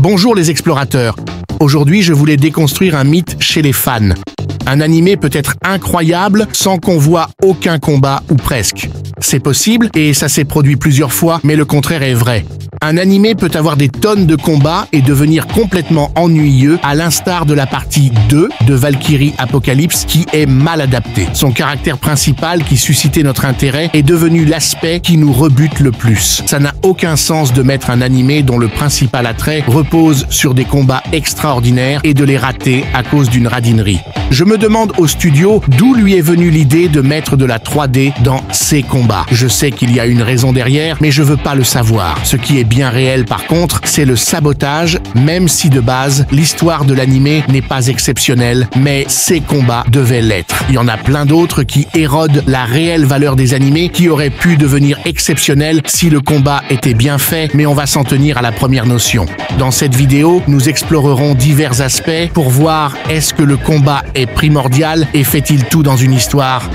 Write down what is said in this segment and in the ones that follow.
Bonjour les explorateurs. Aujourd'hui, je voulais déconstruire un mythe chez les fans. Un animé peut être incroyable sans qu'on voit aucun combat ou presque. C'est possible et ça s'est produit plusieurs fois, mais le contraire est vrai. Un animé peut avoir des tonnes de combats et devenir complètement ennuyeux, à l'instar de la partie 2 de Valkyrie Apocalypse qui est mal adaptée. Son caractère principal qui suscitait notre intérêt est devenu l'aspect qui nous rebute le plus. Ça n'a aucun sens de mettre un animé dont le principal attrait repose sur des combats extraordinaires et de les rater à cause d'une radinerie. Je me demande au studio d'où lui est venue l'idée de mettre de la 3D dans ses combats. Je sais qu'il y a une raison derrière, mais je veux pas le savoir. Ce qui est bien réel par contre, c'est le sabotage, même si de base, l'histoire de l'animé n'est pas exceptionnelle, mais ces combats devaient l'être. Il y en a plein d'autres qui érodent la réelle valeur des animés qui auraient pu devenir exceptionnels si le combat était bien fait, mais on va s'en tenir à la première notion. Dans cette vidéo, nous explorerons divers aspects pour voir est-ce que le combat est primordial et fait-il tout dans une histoire ?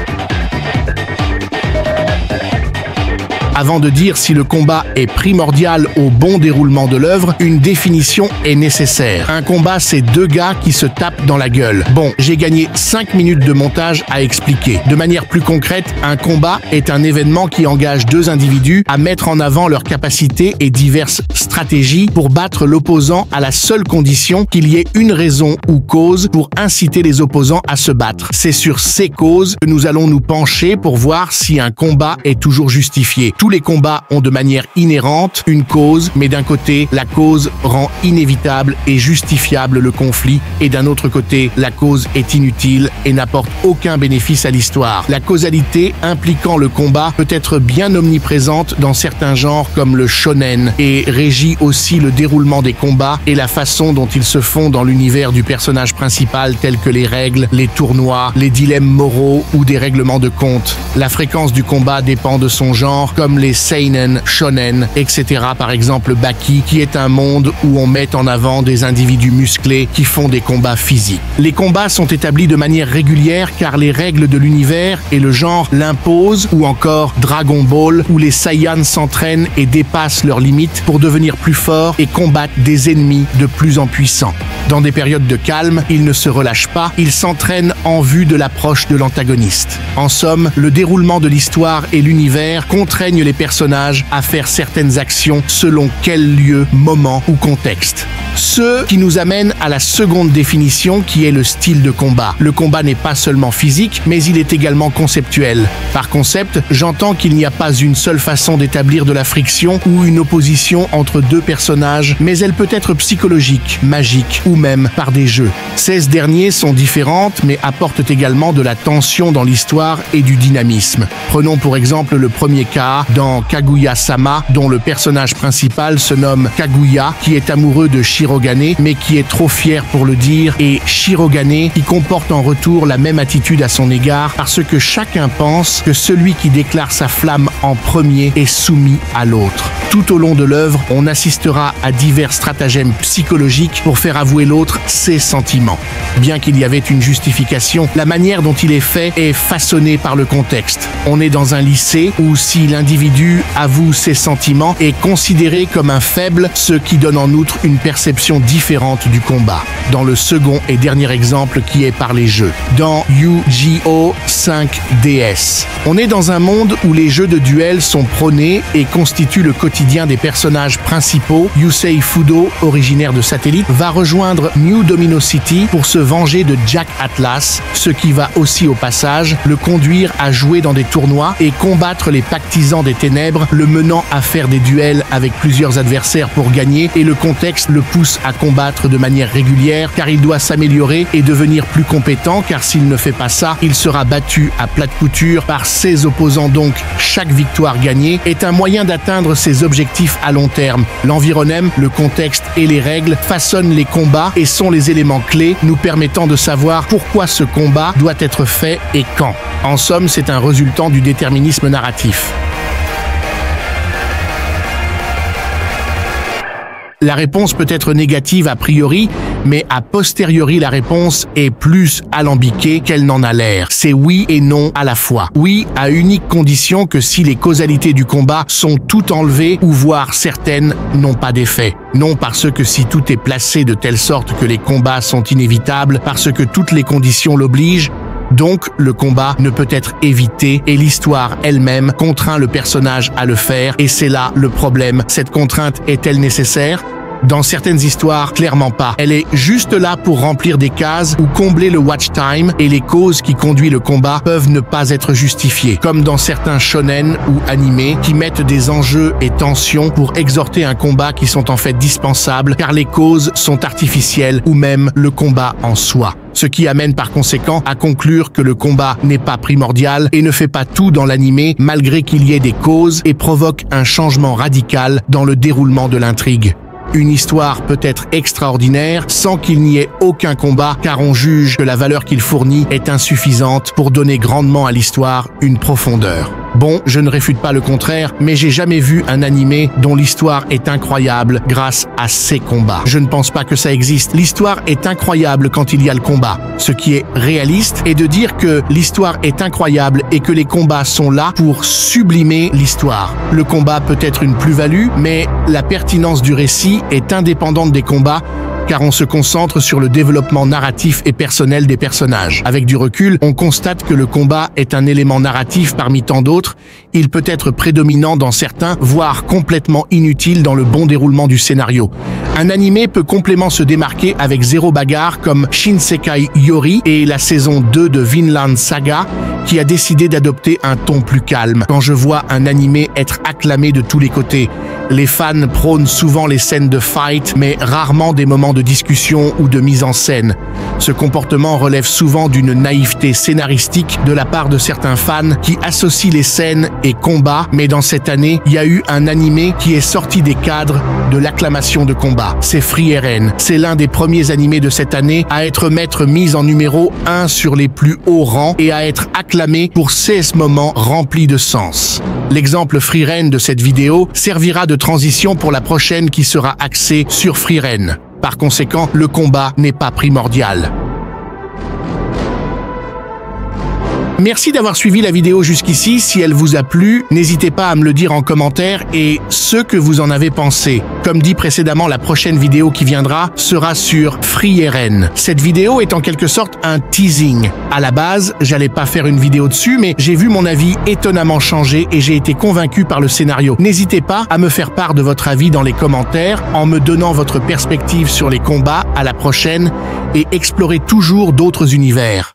Avant de dire si le combat est primordial au bon déroulement de l'œuvre, une définition est nécessaire. Un combat, c'est deux gars qui se tapent dans la gueule. Bon, j'ai gagné 5 minutes de montage à expliquer. De manière plus concrète, un combat est un événement qui engage deux individus à mettre en avant leurs capacités et diverses stratégies pour battre l'opposant à la seule condition qu'il y ait une raison ou cause pour inciter les opposants à se battre. C'est sur ces causes que nous allons nous pencher pour voir si un combat est toujours justifié. Tous les combats ont de manière inhérente une cause, mais d'un côté, la cause rend inévitable et justifiable le conflit, et d'un autre côté, la cause est inutile et n'apporte aucun bénéfice à l'histoire. La causalité impliquant le combat peut être bien omniprésente dans certains genres comme le shonen, et régit aussi le déroulement des combats et la façon dont ils se font dans l'univers du personnage principal, tels que les règles, les tournois, les dilemmes moraux ou des règlements de compte. La fréquence du combat dépend de son genre, comme les seinen, shonen, etc. Par exemple Baki, qui est un monde où on met en avant des individus musclés qui font des combats physiques. Les combats sont établis de manière régulière car les règles de l'univers et le genre l'imposent, ou encore Dragon Ball, où les Saiyans s'entraînent et dépassent leurs limites pour devenir plus forts et combattent des ennemis de plus en puissants. Dans des périodes de calme, ils ne se relâchent pas, ils s'entraînent en vue de l'approche de l'antagoniste. En somme, le déroulement de l'histoire et l'univers contraignent les personnages à faire certaines actions selon quel lieu, moment ou contexte. Ce qui nous amène à la seconde définition qui est le style de combat. Le combat n'est pas seulement physique, mais il est également conceptuel. Par concept, j'entends qu'il n'y a pas une seule façon d'établir de la friction ou une opposition entre deux personnages, mais elle peut être psychologique, magique ou même par des jeux. Ces derniers sont différentes, mais apportent également de la tension dans l'histoire et du dynamisme. Prenons pour exemple le premier cas dans Kaguya-sama, dont le personnage principal se nomme Kaguya, qui est amoureux de Shirogane, mais qui est trop fier pour le dire, et Shirogane qui comporte en retour la même attitude à son égard, parce que chacun pense que celui qui déclare sa flamme en premier est soumis à l'autre. Tout au long de l'œuvre, on assistera à divers stratagèmes psychologiques pour faire avouer l'autre ses sentiments. Bien qu'il y avait une justification, la manière dont il est fait est façonnée par le contexte. On est dans un lycée où si l'individu avoue ses sentiments est considéré comme un faible, ce qui donne en outre une perception différente du combat. Dans le second et dernier exemple qui est par les jeux. Dans Yu-Gi-Oh 5DS. On est dans un monde où les jeux de duel sont prônés et constituent le quotidien des personnages principaux. Yusei Fudo, originaire de Satellite, va rejoindre New Domino City pour se venger de Jack Atlas, ce qui va aussi au passage le conduire à jouer dans des tournois et combattre les pactisans des ténèbres, le menant à faire des duels avec plusieurs adversaires pour gagner, et le contexte le pousse à combattre de manière régulière car il doit s'améliorer et devenir plus compétent, car s'il ne fait pas ça, il sera battu à plate couture par ses opposants. Donc chaque victoire gagnée est un moyen d'atteindre ses objectifs à long terme. L'environnement, le contexte et les règles façonnent les combats et sont les éléments clés nous permettant de savoir pourquoi ce combat doit être fait et quand. En somme, c'est un résultant du déterminisme narratif. La réponse peut être négative a priori, Mais a posteriori, la réponse est plus alambiquée qu'elle n'en a l'air. C'est oui et non à la fois. Oui, à unique condition que si les causalités du combat sont toutes enlevées ou voire certaines n'ont pas d'effet. Non parce que si tout est placé de telle sorte que les combats sont inévitables, parce que toutes les conditions l'obligent, donc le combat ne peut être évité et l'histoire elle-même contraint le personnage à le faire et c'est là le problème. Cette contrainte est-elle nécessaire ? Dans certaines histoires, clairement pas. Elle est juste là pour remplir des cases ou combler le watch time et les causes qui conduisent le combat peuvent ne pas être justifiées. Comme dans certains shonen ou animés qui mettent des enjeux et tensions pour exhorter un combat qui sont en fait dispensables car les causes sont artificielles ou même le combat en soi. Ce qui amène par conséquent à conclure que le combat n'est pas primordial et ne fait pas tout dans l'animé malgré qu'il y ait des causes et provoque un changement radical dans le déroulement de l'intrigue. Une histoire peut être extraordinaire sans qu'il n'y ait aucun combat car on juge que la valeur qu'il fournit est insuffisante pour donner grandement à l'histoire une profondeur. Bon, je ne réfute pas le contraire, mais j'ai jamais vu un animé dont l'histoire est incroyable grâce à ses combats. Je ne pense pas que ça existe. L'histoire est incroyable quand il y a le combat. Ce qui est réaliste est de dire que l'histoire est incroyable et que les combats sont là pour sublimer l'histoire. Le combat peut être une plus-value, mais la pertinence du récit est indépendante des combats car on se concentre sur le développement narratif et personnel des personnages. Avec du recul, on constate que le combat est un élément narratif parmi tant d'autres. Il peut être prédominant dans certains, voire complètement inutile dans le bon déroulement du scénario. Un animé peut complètement se démarquer avec zéro bagarre comme Shinsekai Yori et la saison 2 de Vinland Saga qui a décidé d'adopter un ton plus calme. Quand je vois un animé être acclamé de tous les côtés, les fans prônent souvent les scènes de fight, mais rarement des moments de discussion ou de mise en scène. Ce comportement relève souvent d'une naïveté scénaristique de la part de certains fans qui associent les scènes et combats, mais dans cette année, il y a eu un animé qui est sorti des cadres de l'acclamation de combat. C'est Frieren. C'est l'un des premiers animés de cette année à être mis en numéro 1 sur les plus hauts rangs et à être acclamé pour ces moments remplis de sens. L'exemple Frieren de cette vidéo servira de transition pour la prochaine qui sera axée sur Frieren. Par conséquent, le combat n'est pas primordial. Merci d'avoir suivi la vidéo jusqu'ici. Si elle vous a plu, n'hésitez pas à me le dire en commentaire et ce que vous en avez pensé. Comme dit précédemment, la prochaine vidéo qui viendra sera sur Frieren. Cette vidéo est en quelque sorte un teasing. À la base, j'allais pas faire une vidéo dessus, mais j'ai vu mon avis étonnamment changer et j'ai été convaincu par le scénario. N'hésitez pas à me faire part de votre avis dans les commentaires en me donnant votre perspective sur les combats. À la prochaine et explorez toujours d'autres univers.